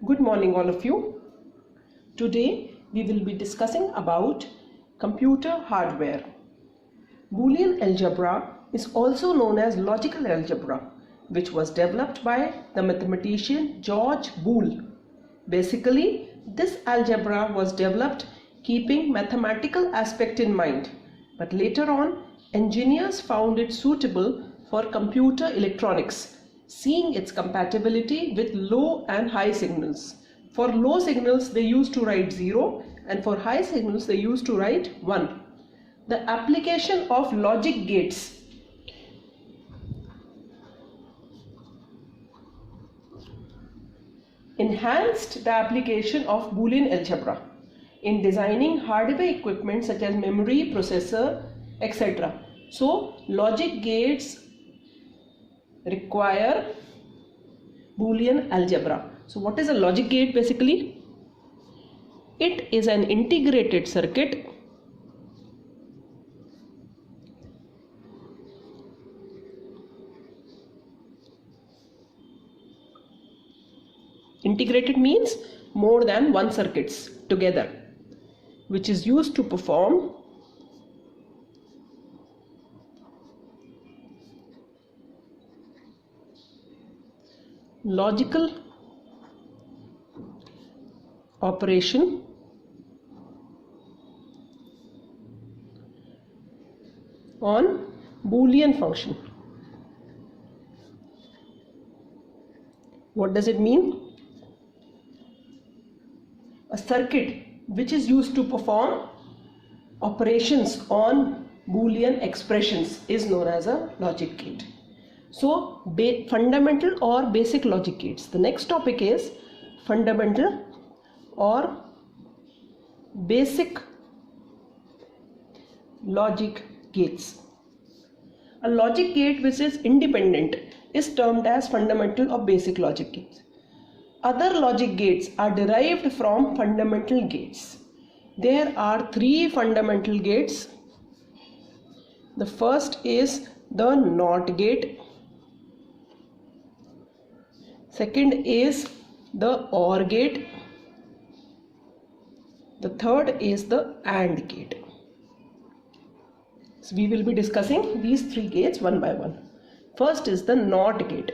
Good morning all of you. Today we will be discussing about computer hardware. Boolean algebra is also known as logical algebra, which was developed by the mathematician George Boole. Basically, this algebra was developed keeping mathematical aspect in mind, but later on engineers found it suitable for computer electronics, seeing its compatibility with low and high signals. For low signals they used to write 0 and for high signals they used to write 1. The application of logic gates enhanced the application of Boolean algebra in designing hardware equipment such as memory, processor, etc. So logic gates require Boolean algebra. So what is a logic gate basically? It is an integrated circuit integrated means more than one circuits together, which is used to perform logical operation on Boolean function. What does it mean? A circuit which is used to perform operations on Boolean expressions is known as a logic gate. So fundamental or basic logic gates. The next topic is fundamental or basic logic gates. A logic gate which is independent is termed as fundamental or basic logic gates. Other logic gates are derived from fundamental gates. There are three fundamental gates. The first is the NOT gate. Second is the OR gate. The third is the AND gate. So we will be discussing these three gates one by one. First is the NOT gate.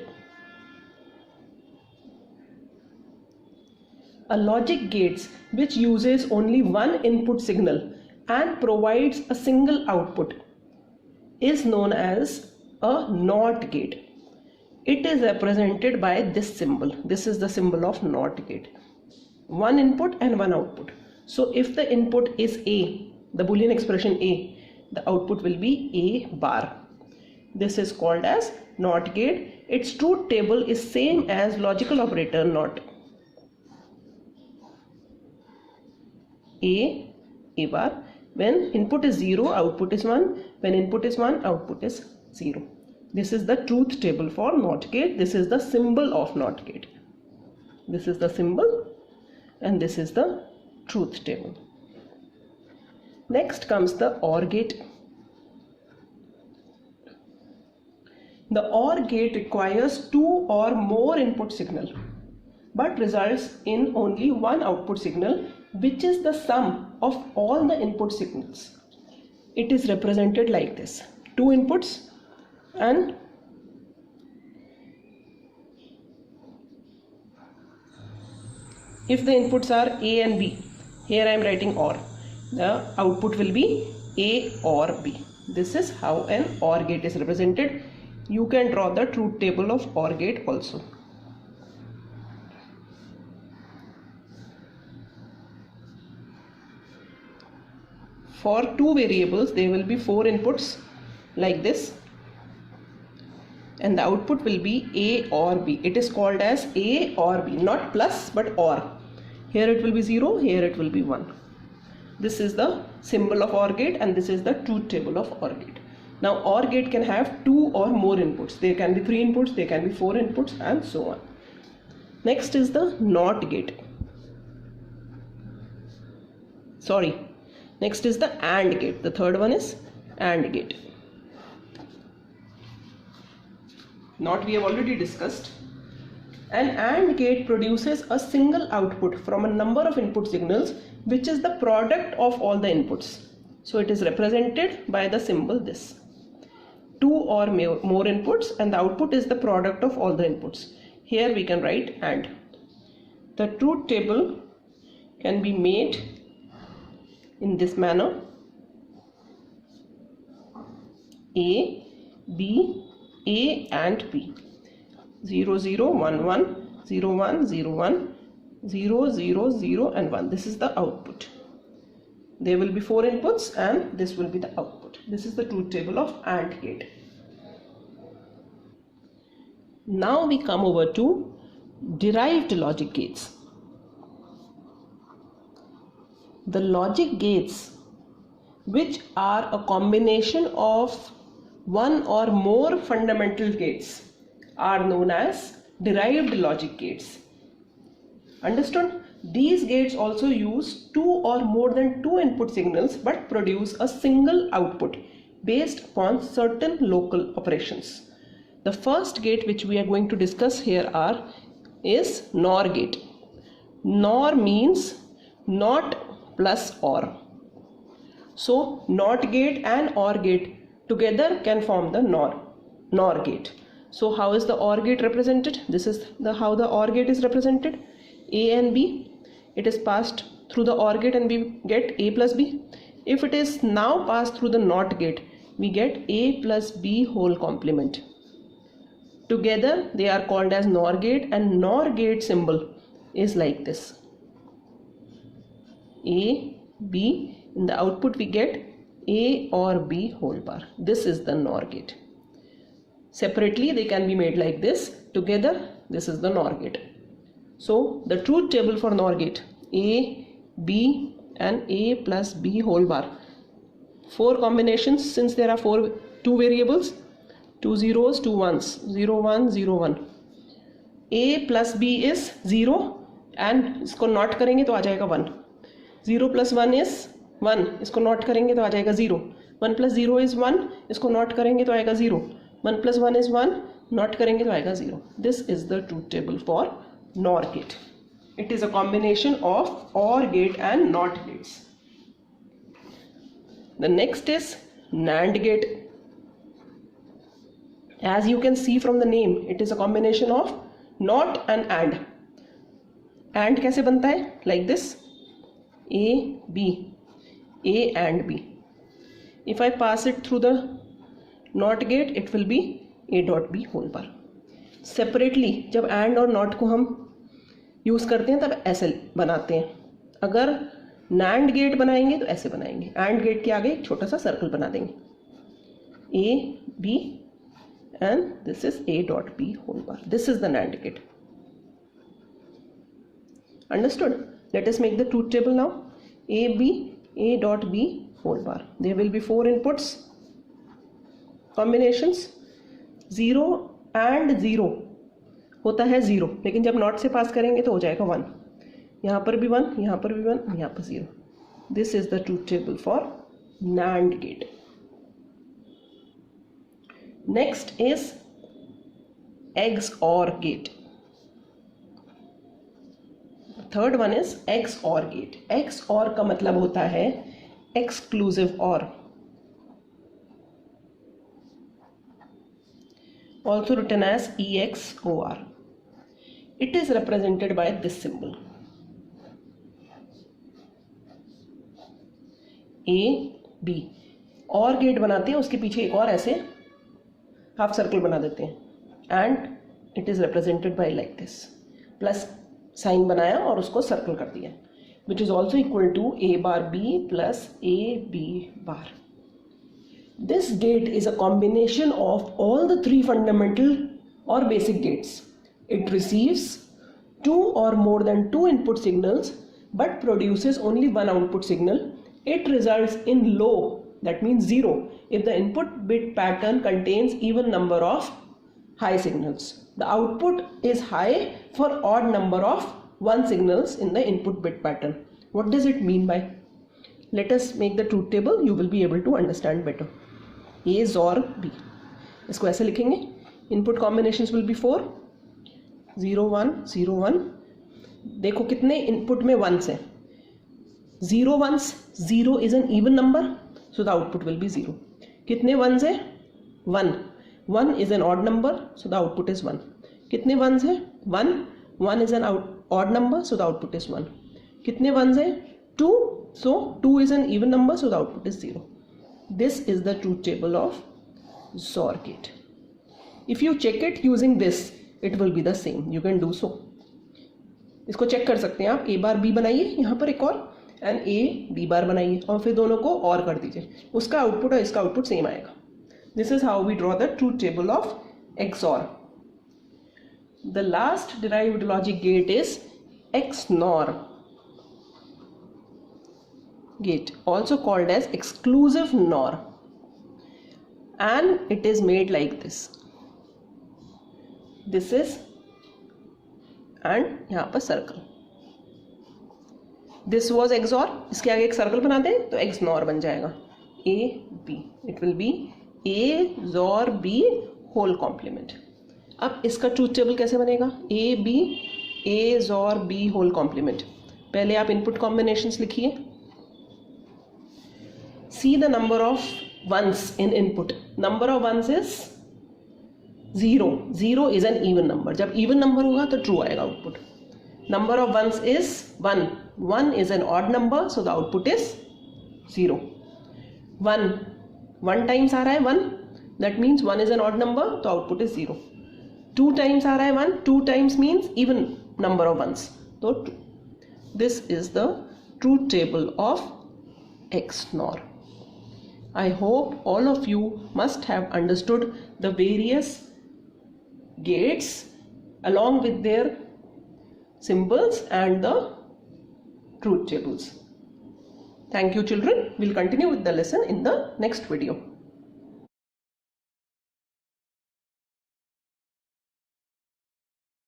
A logic gate which uses only one input signal and provides a single output is known as a NOT gate. It is represented by this symbol. This is the symbol of NOT gate. One input and one output. So if the input is A, the Boolean expression A, the output will be A bar. This is called as NOT gate. Its truth table is same as logical operator NOT. A bar. When input is 0, output is 1. When input is 1, output is 0. This is the truth table for NOT gate. This is the symbol of NOT gate. This is the symbol and this is the truth table. Next comes the OR gate. The OR gate requires two or more input signal but results in only one output signal, which is the sum of all the input signals. It is represented like this. Two inputs and if the inputs are A and B, here I am writing OR, the output will be A or B. This is how an OR gate is represented. You can draw the truth table of OR gate also. For two variables there will be four inputs like this and the output will be A or B. It is called as A or B, not plus but OR. Here it will be 0, here it will be 1. This is the symbol of OR gate and this is the truth table of OR gate. Now OR gate can have two or more inputs. There can be 3 inputs, there can be 4 inputs and so on. Next is the NOT gate. Next is the AND gate. The third one is AND gate. NOT we have already discussed. An AND gate produces a single output from a number of input signals, which is the product of all the inputs. So it is represented by the symbol this. Two or more inputs, and the output is the product of all the inputs. Here we can write AND. The truth table can be made in this manner: A, B, A and B. 0 0 1 1 0 1 0 1 0 0 0 and 1. This is the output. There will be 4 inputs and this will be the output. This is the truth table of AND gate. Now we come over to derived logic gates. The logic gates, which are a combination of one or more fundamental gates, are known as derived logic gates. Understood? These gates also use 2 or more than 2 input signals but produce a single output based upon certain local operations. The first gate which we are going to discuss here is NOR gate. NOR means not plus OR. So NOT gate and OR gate together can form the NOR gate. So how is the OR gate represented? This is how the OR gate is represented. A and B, it is passed through the OR gate and we get A plus B. If it is now passed through the NOT gate, we get A plus B whole complement. Together they are called as NOR gate, and NOR gate symbol is like this: A, B, in the output we get A or B whole bar. This is the NOR gate. Separately they can be made like this. Together this is the NOR gate. So the truth table for NOR gate: A, B and A plus B whole bar. 4 combinations, since there are 2 variables, 2 zeros, 2 ones, 0 1 0 1. A plus B is 0 and इसको not करेंगे तो आ जाएगा 1. 0 plus 1 is 1, इसको not करेंगे तो आ जाएगा 0. 1 plus 0 is 1, इसको not करेंगे तो आएगा 0. 1 plus 1 is 1, नॉट करेंगे तो आएगा 0. This is the truth table for NOR gate. It is a combination of OR gate and NOT gates. The next is NAND gate. As you can see from the name, it is a combination of NOT and AND. AND कैसे बनता है? Like this: A, B, A and B. If I pass it through the NOT gate, it will be A dot B whole bar. Separately जब AND और NOT को हम use करते हैं तब ऐसे बनाते हैं. अगर NAND गेट बनाएंगे तो ऐसे बनाएंगे. AND गेट के आगे एक छोटा सा सर्कल बना देंगे. A, B and this is A dot B whole bar. This is the NAND gate. Understood? Let us make the truth table now. A, B, A dot B whole bar. There will be 4 inputs combinations. 0 and 0 होता है 0, लेकिन जब not से पास करेंगे तो हो जाएगा 1. यहाँ पर भी 1, यहाँ पर भी 1, यहाँ पर 0. This is the truth table for NAND gate. Next is XOR gate. Third one is XOR gate. XOR का मतलब होता है exclusive OR. Also written as EXOR. It is represented by this symbol: A, B. OR gate बनाते हैं, उसके पीछे एक और ऐसे हाफ सर्कल बना देते हैं, and it is represented by like this. Plus sign बनाया और उसको सर्कल कर दिया, which is also equal to A bar B plus A B bar. This gate is a combination of all the 3 fundamental or basic gates. It receives 2 or more than 2 input signals but produces only 1 output signal. It results in low, that means 0, if the input bit pattern contains even number of high signals. The output is high for odd number of 1 signals in the input bit pattern. What does it mean by? Let us make the truth table. You will be able to understand better. A XOR B. इसको ऐसे लिखेंगे. Input combinations will be 4. 0 1 0 1. देखो कितने input में ones है, 0 ones, 0 is an even number so the output will be 0. कितने ones है, 1, 1 is an odd number so the output is 1. कितने वंस है, 1, 1 is an odd number so the output is 1. कितने ones है, 2, so 2 is an even number so the output is 0. This is the truth table of XOR gate. If you check it using this, it will be the same. You can do so. इसको check कर सकते हैं आप. A bar B बनाइए यहाँ पर एक और, एंड A B बार बनाइए और फिर दोनों को और कर दीजिए. उसका आउटपुट और इसका आउटपुट सेम आएगा. This is how we draw the truth table of XOR. The last derived logic gate is XNOR gate, also called as exclusive NOR, and it is made like this. This is, and यहाँ पर circle. This was XOR. इसके आगे एक circle बना दें तो XNOR बन जाएगा. A B. It will be A XOR B whole complement. अब इसका ट्रूथ टेबल कैसे बनेगा, A B A XOR B whole complement. पहले आप इनपुट कॉम्बिनेशंस लिखिए. See the number of ones in input. Number of ones is 0. 0 is an even number. जब even number होगा तो true आएगा output. Number of ones is 1. 1 is an odd number, so the output is 0. 1. 1 times आ रहा है 1. That means 1 is an odd number, तो output is 0. 2 times आ रहा है 1. 2 times means even number of ones, तो 2. This is the truth table of XNOR. I hope all of you must have understood the various gates along with their symbols and the truth tables. Thank you children. We'll continue with the lesson in the next video.